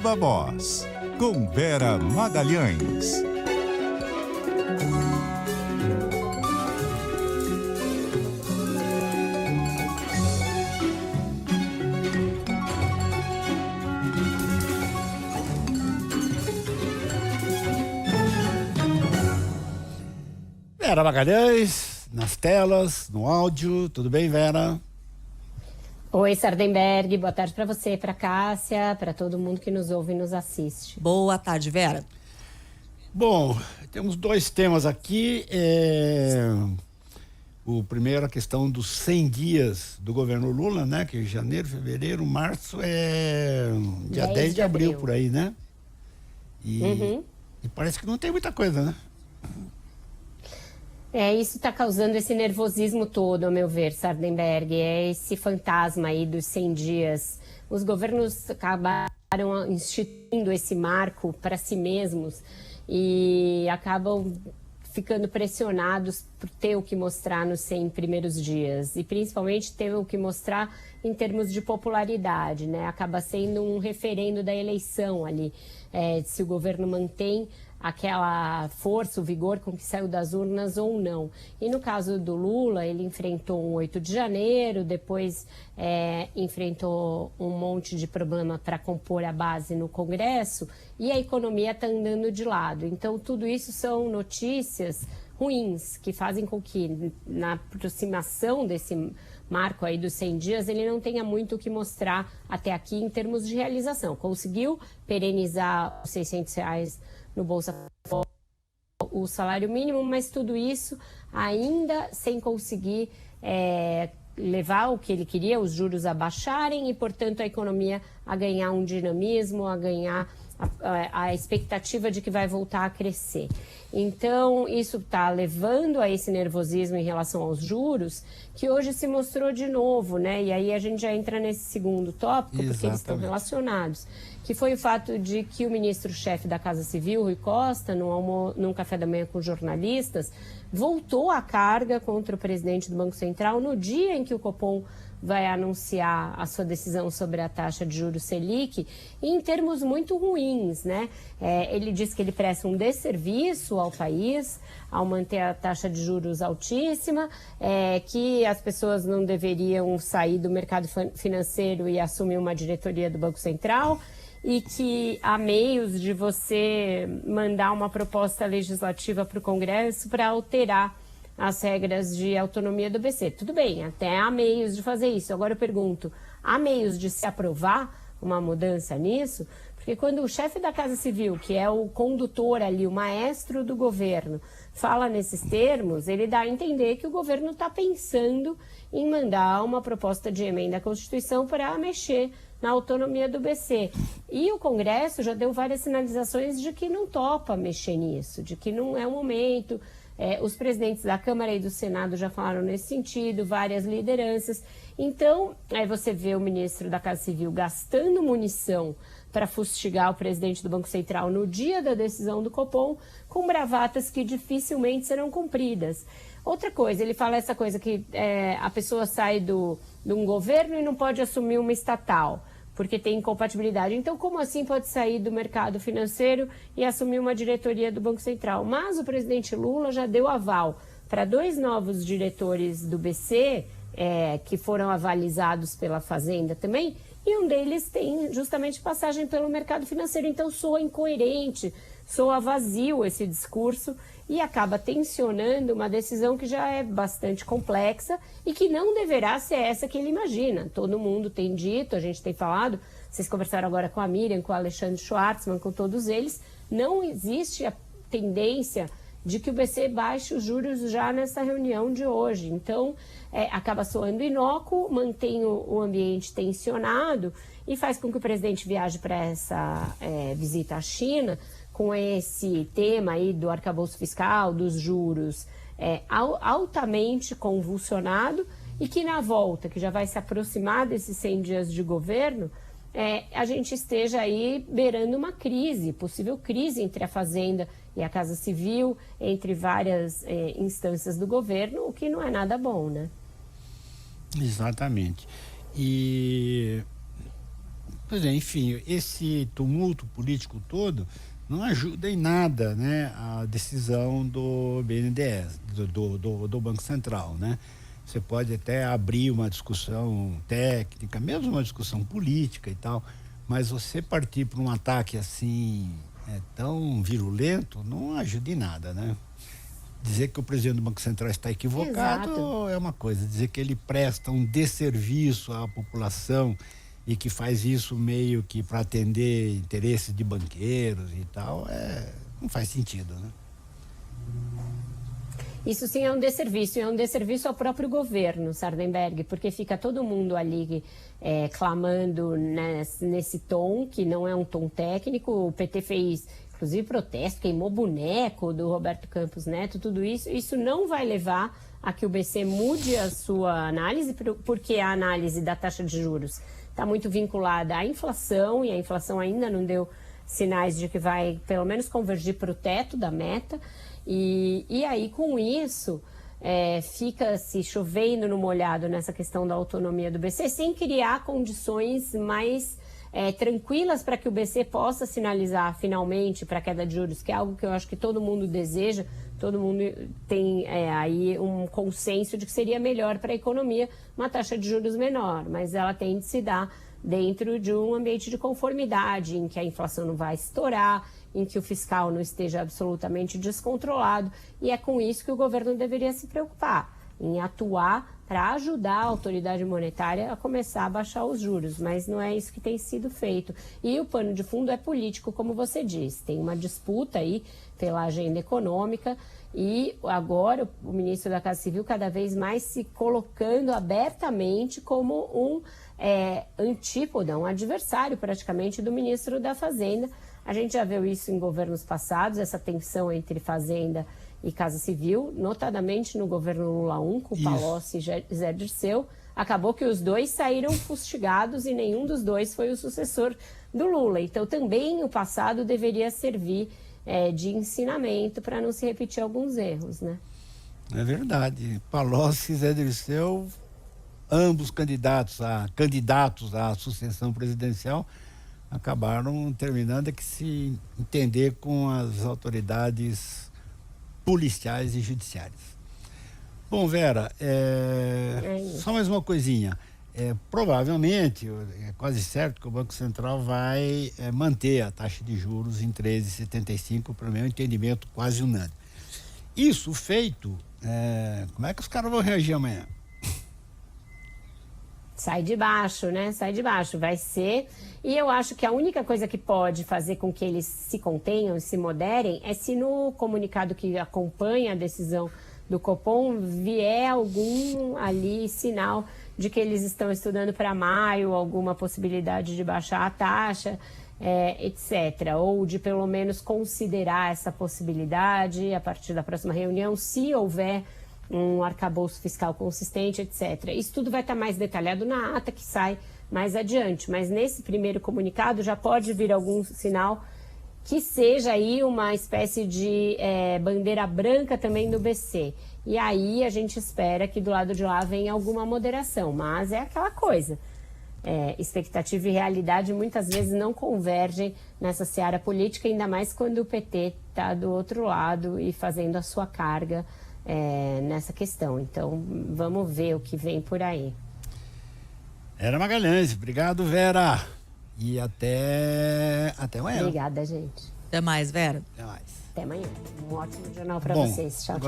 Viva Voz, com Vera Magalhães. Vera Magalhães, nas telas, no áudio. Tudo bem, Vera? Oi, Sardenberg. Boa tarde para você, para Cássia, para todo mundo que nos ouve e nos assiste. Boa tarde, Vera. Bom, temos dois temas aqui. O primeiro, a questão dos 100 dias do governo Lula, né? Que janeiro, fevereiro, março é dia 10 de abril, por aí, né? E parece que não tem muita coisa, né? Isso está causando esse nervosismo todo, ao meu ver, Sardenberg. É esse fantasma aí dos 100 dias. Os governos acabaram instituindo esse marco para si mesmos e acabam ficando pressionados por ter o que mostrar nos 100 primeiros dias. E principalmente ter o que mostrar em termos de popularidade, né? Acaba sendo um referendo da eleição ali, se o governo mantém aquela força, o vigor com que saiu das urnas ou não. E no caso do Lula, ele enfrentou um 8 de janeiro, depois enfrentou um monte de problema para compor a base no Congresso e a economia está andando de lado. Então, tudo isso são notícias ruins que fazem com que, na aproximação desse marco aí dos 100 dias, ele não tenha muito o que mostrar até aqui em termos de realização. Conseguiu perenizar os R$600 no Bolsa Família, o salário mínimo, mas tudo isso ainda sem conseguir levar o que ele queria, os juros a baixarem e, portanto, a economia a ganhar um dinamismo, a ganhar a expectativa de que vai voltar a crescer. Então, isso está levando a esse nervosismo em relação aos juros, que hoje se mostrou de novo, né? E aí a gente já entra nesse segundo tópico, porque eles estão relacionados, que foi o fato de que o ministro-chefe da Casa Civil, Rui Costa, num café da manhã com jornalistas, voltou a carga contra o presidente do Banco Central no dia em que o Copom vai anunciar a sua decisão sobre a taxa de juros Selic, em termos muito ruins, né? Ele diz que ele presta um desserviço ao país ao manter a taxa de juros altíssima, que as pessoas não deveriam sair do mercado financeiro e assumir uma diretoria do Banco Central, e que há meios de você mandar uma proposta legislativa para o Congresso para alterar as regras de autonomia do BC. Tudo bem, até há meios de fazer isso. Agora eu pergunto, há meios de se aprovar uma mudança nisso? Porque quando o chefe da Casa Civil, que é o condutor ali, o maestro do governo, fala nesses termos, ele dá a entender que o governo está pensando em mandar uma proposta de emenda à Constituição para mexer na autonomia do BC. E o Congresso já deu várias sinalizações de que não topa mexer nisso, de que não é o momento. Os presidentes da Câmara e do Senado já falaram nesse sentido, várias lideranças. Então, aí você vê o ministro da Casa Civil gastando munição para fustigar o presidente do Banco Central no dia da decisão do Copom, com bravatas que dificilmente serão cumpridas. Outra coisa, ele fala essa coisa que a pessoa sai de um governo e não pode assumir uma estatal, porque tem incompatibilidade. Então, como assim pode sair do mercado financeiro e assumir uma diretoria do Banco Central? Mas o presidente Lula já deu aval para 2 novos diretores do BC, que foram avalizados pela Fazenda também, e um deles tem justamente passagem pelo mercado financeiro. Então, soa incoerente, soa vazio esse discurso e acaba tensionando uma decisão que já é bastante complexa e que não deverá ser essa que ele imagina. Todo mundo tem dito, a gente tem falado, vocês conversaram agora com a Miriam, com o Alexandre Schwartzman, com todos eles, não existe a tendência de que o BC baixe os juros já nessa reunião de hoje. Então, acaba soando inócuo, mantém o ambiente tensionado e faz com que o presidente viaje para essa visita à China com esse tema aí do arcabouço fiscal, dos juros, altamente convulsionado, e que na volta, que já vai se aproximar desses 100 dias de governo, a gente esteja aí beirando uma crise, possível crise entre a Fazenda e a Casa Civil, entre várias instâncias do governo, o que não é nada bom, né? Exatamente. E Pois é, enfim, esse tumulto político todo não ajuda em nada, né, a decisão do BNDES, do Banco Central, né? Você pode até abrir uma discussão técnica, mesmo uma discussão política e tal, mas você partir para um ataque assim tão virulento não ajuda em nada, né? Dizer que o presidente do Banco Central está equivocado é uma coisa, dizer que ele presta um desserviço à população e que faz isso meio que para atender interesses de banqueiros e tal, não faz sentido, né? Isso sim é um desserviço ao próprio governo, Sardenberg, porque fica todo mundo ali clamando nesse tom, que não é um tom técnico. O PT fez, inclusive, protesto, queimou boneco do Roberto Campos Neto, tudo isso. Isso não vai levar a que o BC mude a sua análise, porque a análise da taxa de juros está muito vinculada à inflação, e a inflação ainda não deu sinais de que vai, pelo menos, convergir para o teto da meta. E aí, com isso, fica se chovendo no molhado nessa questão da autonomia do BC, sem criar condições mais tranquilas para que o BC possa sinalizar finalmente para a queda de juros, que é algo que eu acho que todo mundo deseja, todo mundo tem aí um consenso de que seria melhor para a economia uma taxa de juros menor, mas ela tem de se dar dentro de um ambiente de conformidade, em que a inflação não vai estourar, em que o fiscal não esteja absolutamente descontrolado, e é com isso que o governo deveria se preocupar, em atuar para ajudar a autoridade monetária a começar a baixar os juros, mas não é isso que tem sido feito. E o pano de fundo é político, como você disse, tem uma disputa aí pela agenda econômica, e agora o ministro da Casa Civil cada vez mais se colocando abertamente como um antípoda, um adversário praticamente do ministro da Fazenda. A gente já viu isso em governos passados, essa tensão entre Fazenda e Casa Civil, notadamente no governo Lula I, com Palocci e Zé Dirceu. Acabou que os dois saíram fustigados e nenhum dos dois foi o sucessor do Lula. Então também o passado deveria servir de ensinamento para não se repetir alguns erros, né? É verdade. Palocci e Zé Dirceu, ambos candidatos à sucessão presidencial, acabaram terminando que se entender com as autoridades policiais e judiciárias. Bom, Vera, só mais uma coisinha. Provavelmente, é quase certo que o Banco Central vai manter a taxa de juros em 13,75, para o meu entendimento quase unânime. Isso feito, como é que os caras vão reagir amanhã? Sai de baixo, né? Sai de baixo. Vai ser. E eu acho que a única coisa que pode fazer com que eles se contenham e se moderem é se no comunicado que acompanha a decisão do Copom vier algum ali sinal de que eles estão estudando para maio alguma possibilidade de baixar a taxa, etc. Ou de pelo menos considerar essa possibilidade a partir da próxima reunião, se houver um arcabouço fiscal consistente, etc. Isso tudo vai estar mais detalhado na ata que sai mais adiante, mas nesse primeiro comunicado já pode vir algum sinal que seja aí uma espécie de bandeira branca também do BC. E aí a gente espera que do lado de lá venha alguma moderação, mas é aquela coisa. Expectativa e realidade muitas vezes não convergem nessa seara política, ainda mais quando o PT está do outro lado e fazendo a sua carga nessa questão. Então, vamos ver o que vem por aí. Vera Magalhães, obrigado, Vera. E até amanhã. Obrigada, gente. Até mais, Vera. Até mais. Até amanhã. Um ótimo jornal para vocês. Tchau, tchau.